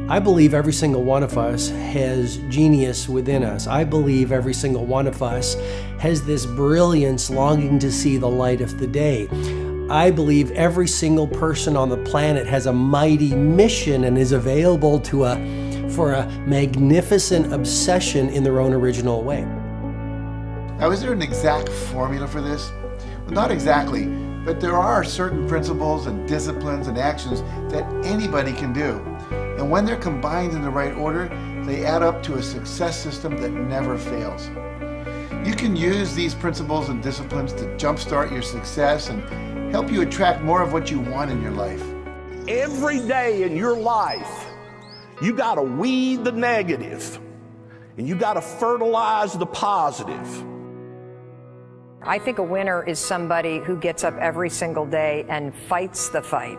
I believe every single one of us has genius within us. I believe every single one of us has this brilliance longing to see the light of the day. I believe every single person on the planet has a mighty mission and is available for a magnificent obsession in their own original way. Now, is there an exact formula for this? Well, not exactly, but there are certain principles and disciplines and actions that anybody can do. And when they're combined in the right order, they add up to a success system that never fails. You can use these principles and disciplines to jumpstart your success and help you attract more of what you want in your life. Every day in your life, you got to weed the negative and you got to fertilize the positive. I think a winner is somebody who gets up every single day and fights the fight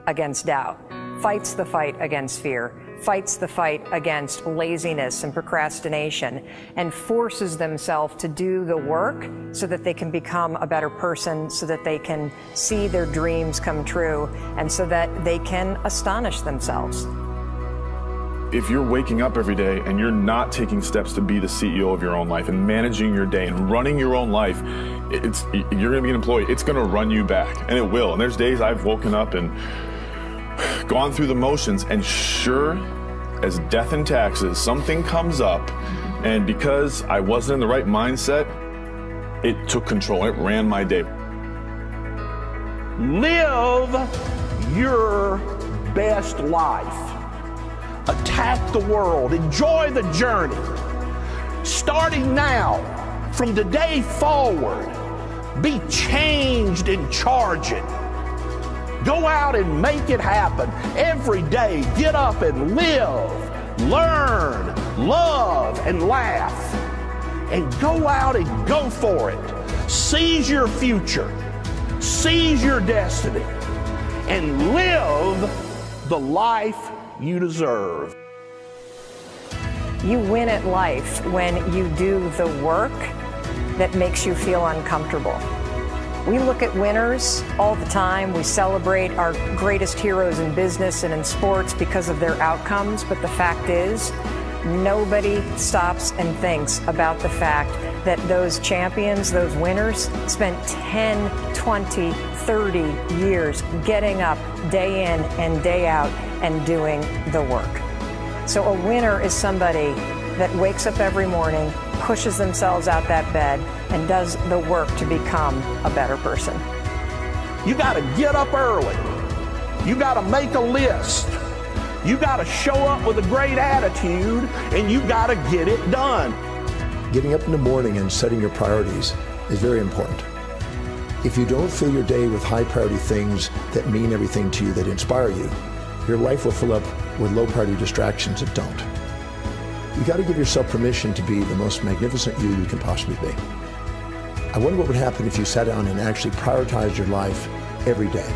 against doubt, fights the fight against fear, fights the fight against laziness and procrastination, and forces themselves to do the work so that they can become a better person, so that they can see their dreams come true, and so that they can astonish themselves. If you're waking up every day and you're not taking steps to be the CEO of your own life and managing your day and running your own life, you're gonna be an employee. It's gonna run you back, and it will. And there's days I've woken up and gone through the motions, and sure as death and taxes, something comes up, and because I wasn't in the right mindset, it took control. It ran my day. Live your best life. Attack the world. Enjoy the journey. Starting now, from today forward, be changed and charge it. Go out and make it happen. Every day, get up and live, learn, love, and laugh. And go out and go for it. Seize your future. Seize your destiny. And live the life you deserve. You win at life when you do the work that makes you feel uncomfortable. We look at winners all the time. We celebrate our greatest heroes in business and in sports because of their outcomes, but the fact is, nobody stops and thinks about the fact that those champions, those winners, spent 10, 20, 30 years getting up day in and day out and doing the work. So a winner is somebody that wakes up every morning, pushes themselves out that bed, and does the work to become a better person. You got to get up early. You got to make a list. You got to show up with a great attitude, and you got to get it done. Getting up in the morning and setting your priorities is very important. If you don't fill your day with high priority things that mean everything to you, that inspire you, your life will fill up with low priority distractions that don't. You got to give yourself permission to be the most magnificent you can possibly be. I wonder what would happen if you sat down and actually prioritized your life every day,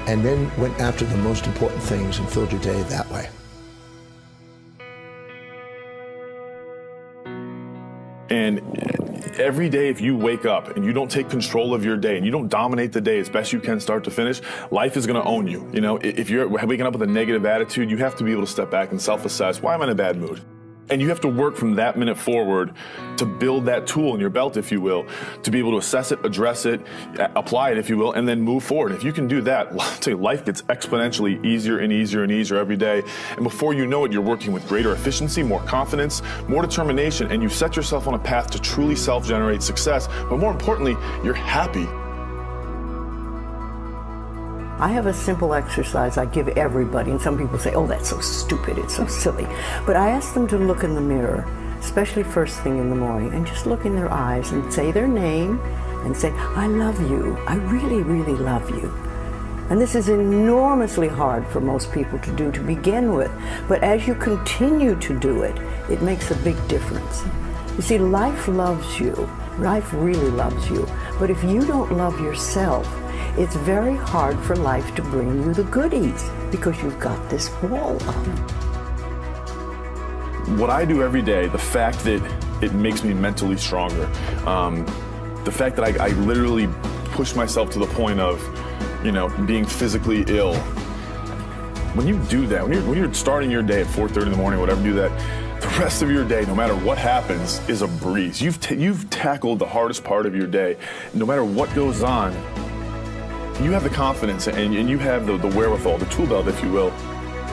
and then went after the most important things and filled your day that way. And every day, if you wake up and you don't take control of your day and you don't dominate the day as best you can start to finish, life is going to own you. You know, if you're waking up with a negative attitude, you have to be able to step back and self-assess. Why am I in a bad mood? And you have to work from that minute forward to build that tool in your belt, if you will, to be able to assess it, address it, apply it, if you will, and then move forward. If you can do that, I'll tell you, life gets exponentially easier and easier and easier every day. And before you know it, you're working with greater efficiency, more confidence, more determination, and you've set yourself on a path to truly self-generate success. But more importantly, you're happy. I have a simple exercise I give everybody, and some people say, oh, that's so stupid, it's so silly. But I ask them to look in the mirror, especially first thing in the morning, and just look in their eyes and say their name and say, I love you, I really, really love you. And this is enormously hard for most people to do to begin with, but as you continue to do it, it makes a big difference. You see, life loves you, life really loves you, but if you don't love yourself, it's very hard for life to bring you the goodies because you've got this wall up. What I do every day, the fact that it makes me mentally stronger, the fact that I literally push myself to the point of, you know, being physically ill, When you do that, when you're starting your day at 4:30 in the morning, whatever, do that, the rest of your day, no matter what happens, is a breeze. You've tackled the hardest part of your day. No matter what goes on, you have the confidence and you have the wherewithal, the tool belt, if you will,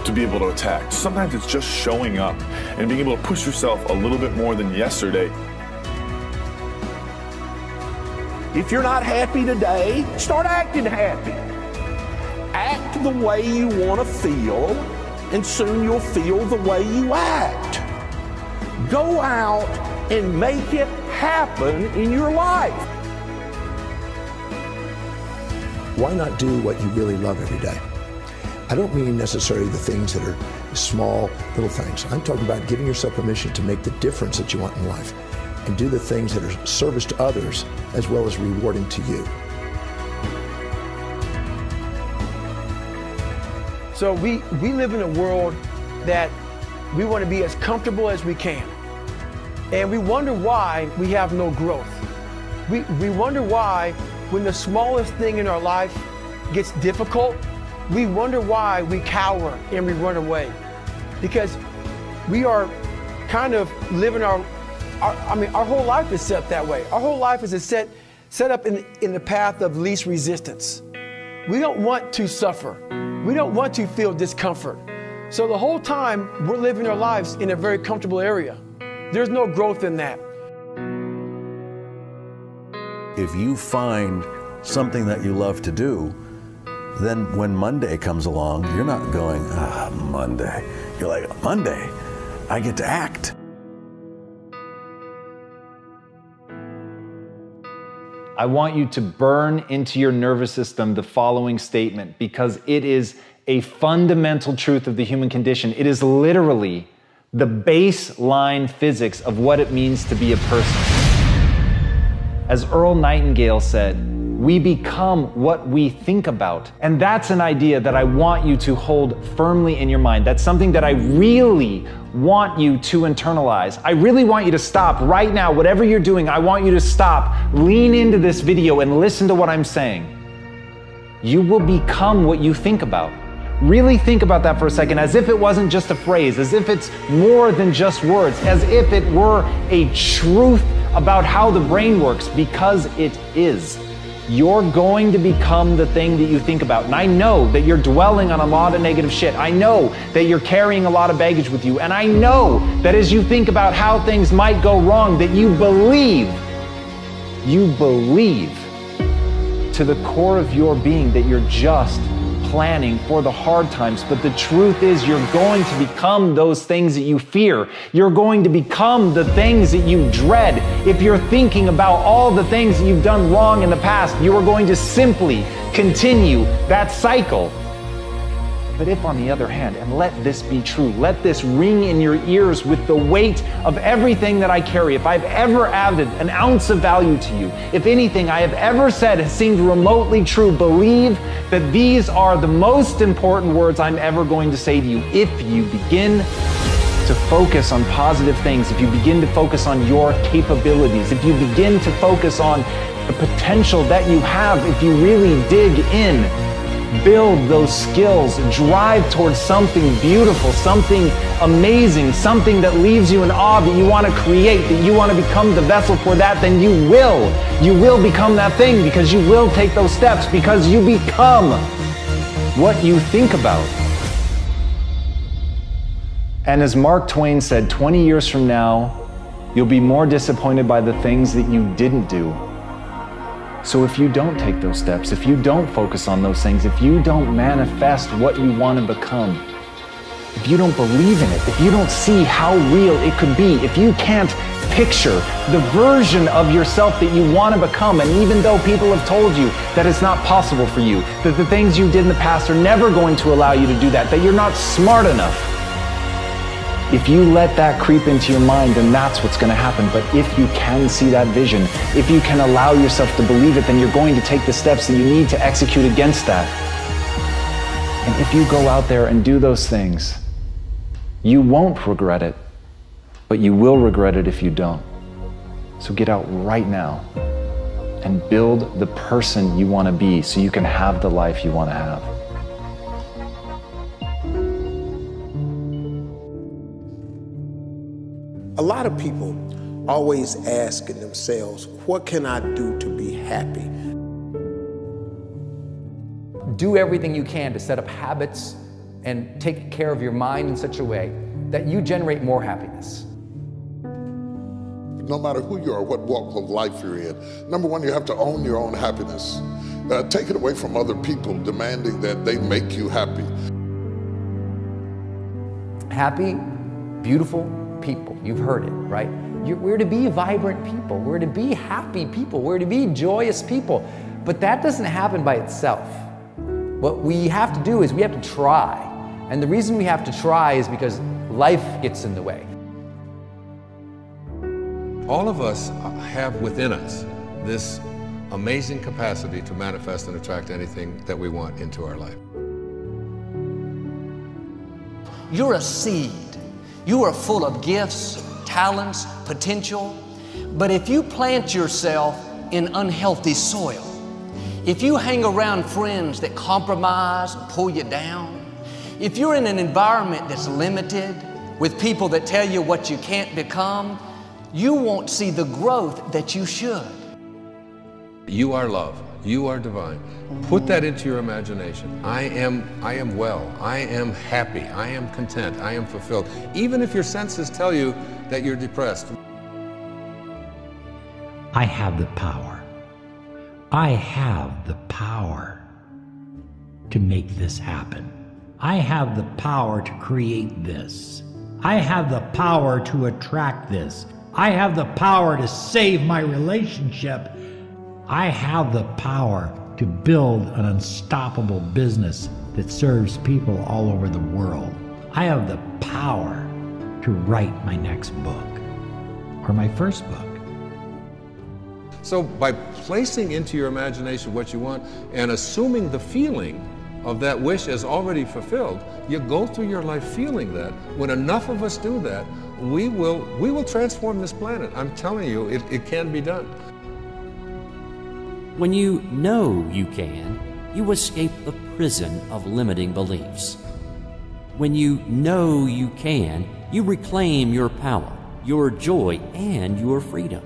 to be able to attack. Sometimes it's just showing up and being able to push yourself a little bit more than yesterday. If you're not happy today, start acting happy. Act the way you want to feel, and soon you'll feel the way you act. Go out and make it happen in your life. Why not do what you really love every day? I don't mean necessarily the things that are small, little things. I'm talking about giving yourself permission to make the difference that you want in life and do the things that are service to others as well as rewarding to you. So we live in a world that we want to be as comfortable as we can. And we wonder why we have no growth. We wonder why when the smallest thing in our life gets difficult, we wonder why we cower and we run away. Because we are kind of living our whole life is set that way. Our whole life is set up in the path of least resistance. We don't want to suffer. We don't want to feel discomfort. So the whole time we're living our lives in a very comfortable area. There's no growth in that. If you find something that you love to do, then when Monday comes along, you're not going, Monday. You're like, Monday, I get to act. I want you to burn into your nervous system the following statement, because it is a fundamental truth of the human condition. It is literally the baseline physics of what it means to be a person. As Earl Nightingale said, we become what we think about. And that's an idea that I want you to hold firmly in your mind. That's something that I really want you to internalize. I really want you to stop right now. Whatever you're doing, I want you to stop, lean into this video and listen to what I'm saying. You will become what you think about. Really think about that for a second, as if it wasn't just a phrase, as if it's more than just words, as if it were a truth about how the brain works, because it is. You're going to become the thing that you think about. And I know that you're dwelling on a lot of negative shit. I know that you're carrying a lot of baggage with you. And I know that as you think about how things might go wrong, that you believe to the core of your being that you're just planning for the hard times. But the truth is, you're going to become those things that you fear. You're going to become the things that you dread. If you're thinking about all the things that you've done wrong in the past, you are going to simply continue that cycle. But if, on the other hand, and let this be true, let this ring in your ears with the weight of everything that I carry, if I've ever added an ounce of value to you, if anything I have ever said has seemed remotely true, believe that these are the most important words I'm ever going to say to you. If you begin to focus on positive things, if you begin to focus on your capabilities, if you begin to focus on the potential that you have, if you really dig in, build those skills, drive towards something beautiful, something amazing, something that leaves you in awe, that you want to create, that you want to become the vessel for that, then you will become that thing, because you will take those steps, because you become what you think about. And as Mark Twain said, 20 years from now, you'll be more disappointed by the things that you didn't do. So if you don't take those steps, if you don't focus on those things, if you don't manifest what you want to become, if you don't believe in it, if you don't see how real it could be, if you can't picture the version of yourself that you want to become, and even though people have told you that it's not possible for you, that the things you did in the past are never going to allow you to do that you're not smart enough, if you let that creep into your mind, then that's what's going to happen. But if you can see that vision, if you can allow yourself to believe it, then you're going to take the steps that you need to execute against that. And if you go out there and do those things, you won't regret it, but you will regret it if you don't. So get out right now and build the person you want to be so you can have the life you want to have. A lot of people always asking themselves, what can I do to be happy? Do everything you can to set up habits and take care of your mind in such a way that you generate more happiness. No matter who you are, what walk of life you're in, number one, you have to own your own happiness. Take it away from other people demanding that they make you happy. Happy, beautiful people. You've heard it, right? We're to be vibrant people. We're to be happy people. We're to be joyous people. But that doesn't happen by itself. What we have to do is we have to try. And the reason we have to try is because life gets in the way. All of us have within us this amazing capacity to manifest and attract anything that we want into our life. You're a seed. You are full of gifts, talents, potential. But if you plant yourself in unhealthy soil, if you hang around friends that compromise and pull you down, if you're in an environment that's limited with people that tell you what you can't become, you won't see the growth that you should. You are love. You are divine. Put that into your imagination. I am well. I am happy. I am content. I am fulfilled. Even if your senses tell you that you're depressed. I have the power. I have the power to make this happen. I have the power to create this. I have the power to attract this. I have the power to save my relationship. I have the power to build an unstoppable business that serves people all over the world. I have the power to write my next book or my first book. So by placing into your imagination what you want and assuming the feeling of that wish as already fulfilled, you go through your life feeling that. When enough of us do that, we will transform this planet. I'm telling you, it can be done. When you know you can, you escape the prison of limiting beliefs. When you know you can, you reclaim your power, your joy, and your freedom.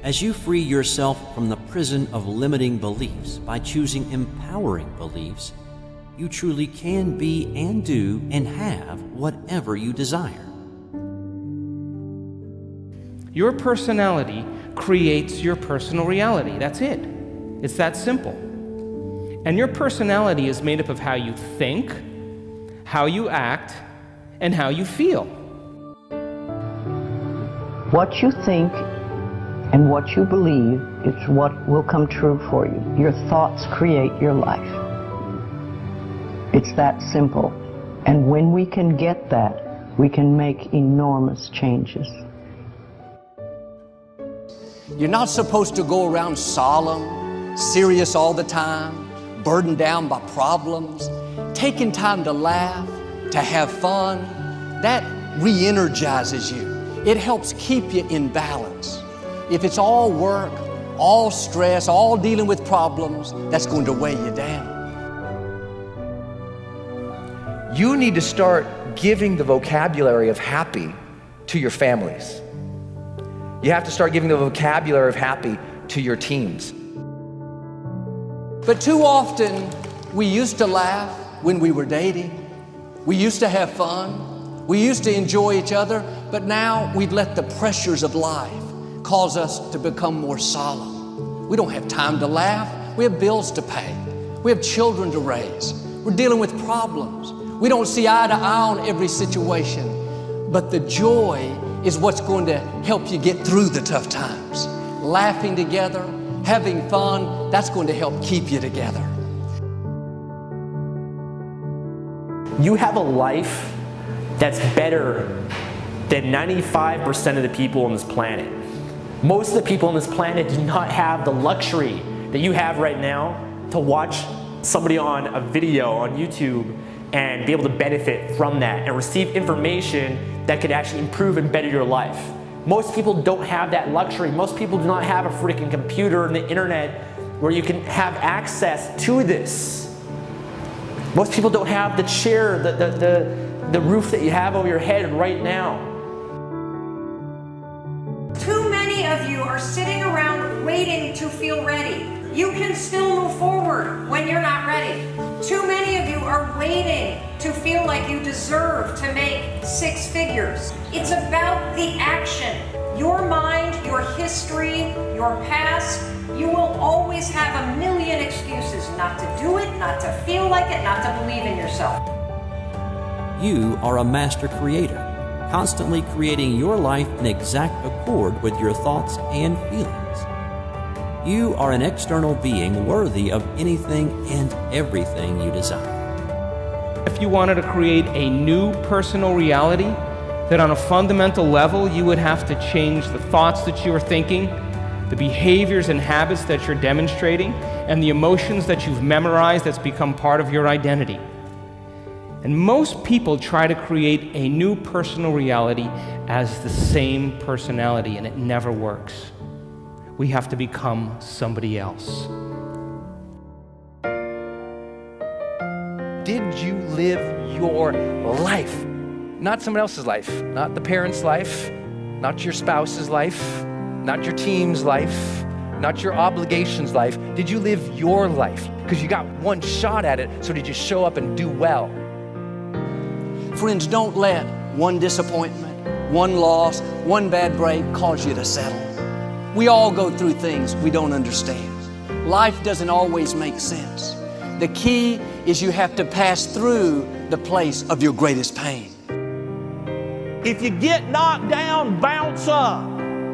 As you free yourself from the prison of limiting beliefs by choosing empowering beliefs, you truly can be and do and have whatever you desire. Your personality creates your personal reality. That's it. It's that simple. And your personality is made up of how you think, how you act, and how you feel. What you think and what you believe is what will come true for you. Your thoughts create your life. It's that simple. And when we can get that, we can make enormous changes. You're not supposed to go around solemn, serious all the time, burdened down by problems. Taking time to laugh, to have fun, that re-energizes you. It helps keep you in balance. If it's all work, all stress, all dealing with problems, that's going to weigh you down. You need to start giving the vocabulary of happy to your families. You have to start giving the vocabulary of happy to your teams. But too often, we used to laugh when we were dating. We used to have fun. We used to enjoy each other, but now we've let the pressures of life cause us to become more solemn. We don't have time to laugh. We have bills to pay. We have children to raise. We're dealing with problems. We don't see eye to eye on every situation, but the joy is what's going to help you get through the tough times. Laughing together, having fun, that's going to help keep you together. You have a life that's better than 95% of the people on this planet. Most of the people on this planet do not have the luxury that you have right now to watch somebody on a video on YouTube and be able to benefit from that and receive information that could actually improve and better your life. Most people don't have that luxury. Most people do not have a freaking computer and the internet where you can have access to this. Most people don't have the chair, the roof that you have over your head right now. are sitting around waiting to feel ready. You can still move forward when you're not ready. Too many of you are waiting to feel like you deserve to make 6 figures. It's about the action. Your mind, your history, your past, you will always have a million excuses not to do it, not to feel like it, not to believe in yourself. You are a master creator, constantly creating your life in exact accord with your thoughts and feelings. You are an external being worthy of anything and everything you desire. If you wanted to create a new personal reality, that on a fundamental level you would have to change the thoughts that you are thinking, the behaviors and habits that you're demonstrating, and the emotions that you've memorized that's become part of your identity. And most people try to create a new personal reality as the same personality, and it never works. We have to become somebody else. Did you live your life? Not someone else's life, not the parent's life, not your spouse's life, not your team's life, not your obligation's life. Did you live your life? Because you got one shot at it, so did you show up and do well? Friends, don't let one disappointment, one loss, one bad break cause you to settle. We all go through things we don't understand. Life doesn't always make sense. The key is you have to pass through the place of your greatest pain. If you get knocked down, bounce up.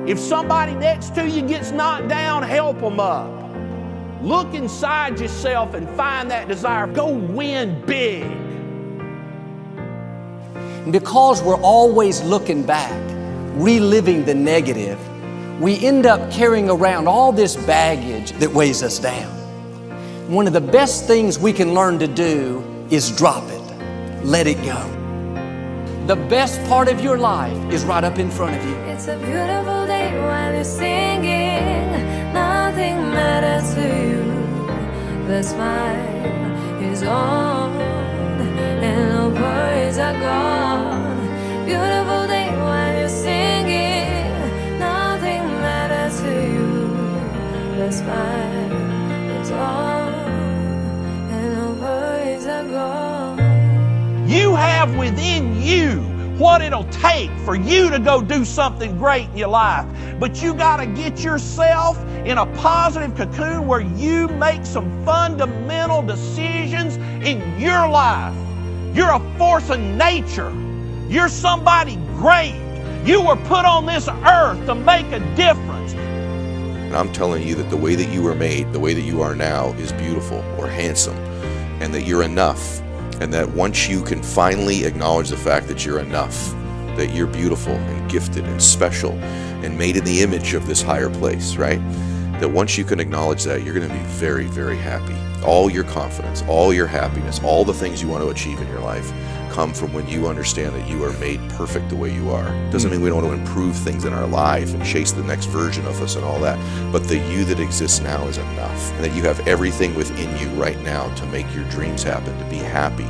If somebody next to you gets knocked down, help them up. Look inside yourself and find that desire. Go win big. And because we're always looking back, reliving the negative, we end up carrying around all this baggage that weighs us down. One of the best things we can learn to do is drop it. Let it go. The best part of your life is right up in front of you. It's a beautiful day while you're singing. Nothing matters to you. The smile is on and no worries are gone. Beautiful day while you're singing. Nothing matters to you. The smile is on and no worries are gone. You have within you what it'll take for you to go do something great in your life. But you got to get yourself in a positive cocoon where you make some fundamental decisions in your life. You're a force of nature. You're somebody great. You were put on this earth to make a difference. And I'm telling you that the way that you were made, the way that you are now, is beautiful or handsome, and that you're enough. And that once you can finally acknowledge the fact that you're enough, that you're beautiful and gifted and special and made in the image of this higher place, right? That once you can acknowledge that, you're going to be very, very happy. All your confidence, all your happiness, all the things you want to achieve in your life come from when you understand that you are made perfect the way you are. Doesn't mean we don't want to improve things in our life and chase the next version of us and all that, but the you that exists now is enough, and that you have everything within you right now to make your dreams happen, to be happy.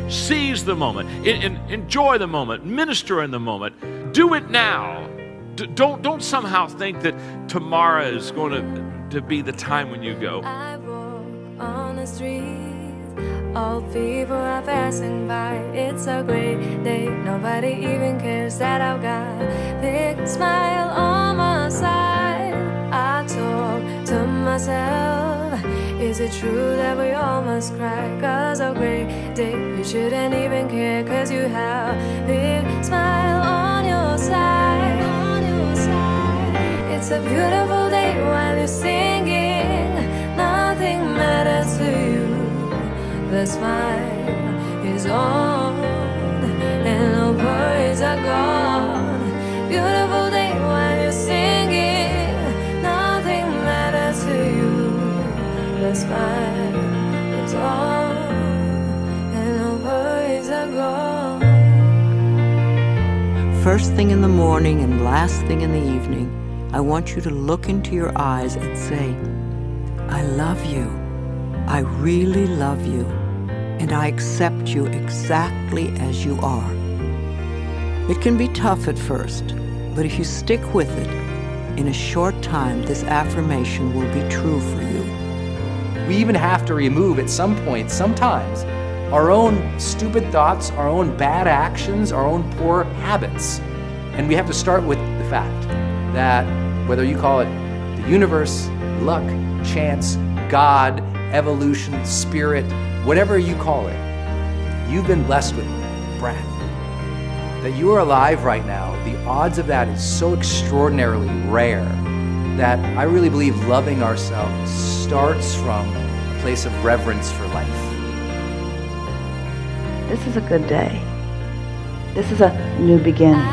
Seize the moment, enjoy the moment, minister in the moment, do it now. Don't somehow think that tomorrow is going to be the time when you go. I walk on the street. All people are passing by. It's a great day. Nobody even cares that I've got a big smile on my side. I talk to myself. Is it true that we all must cry? 'Cause a great day, you shouldn't even care. 'Cause you have a big smile on your side. It's a beautiful day while you're singing. Nothing matters to you. The smile is on and no worries are gone. Beautiful day while you're singing. Nothing matters to you. The smile is on and no worries are gone. First thing in the morning and last thing in the evening, I want you to look into your eyes and say, I love you. I really love you. And I accept you exactly as you are. It can be tough at first, But if you stick with it, in a short time, this affirmation will be true for you. We even have to remove at some point, sometimes, our own stupid thoughts, our own bad actions, our own poor habits. And we have to start with the fact that whether you call it the universe, luck, chance, God, evolution, spirit, whatever you call it, you've been blessed with breath. That you are alive right now, the odds of that is so extraordinarily rare that I really believe loving ourselves starts from a place of reverence for life. This is a good day. This is a new beginning.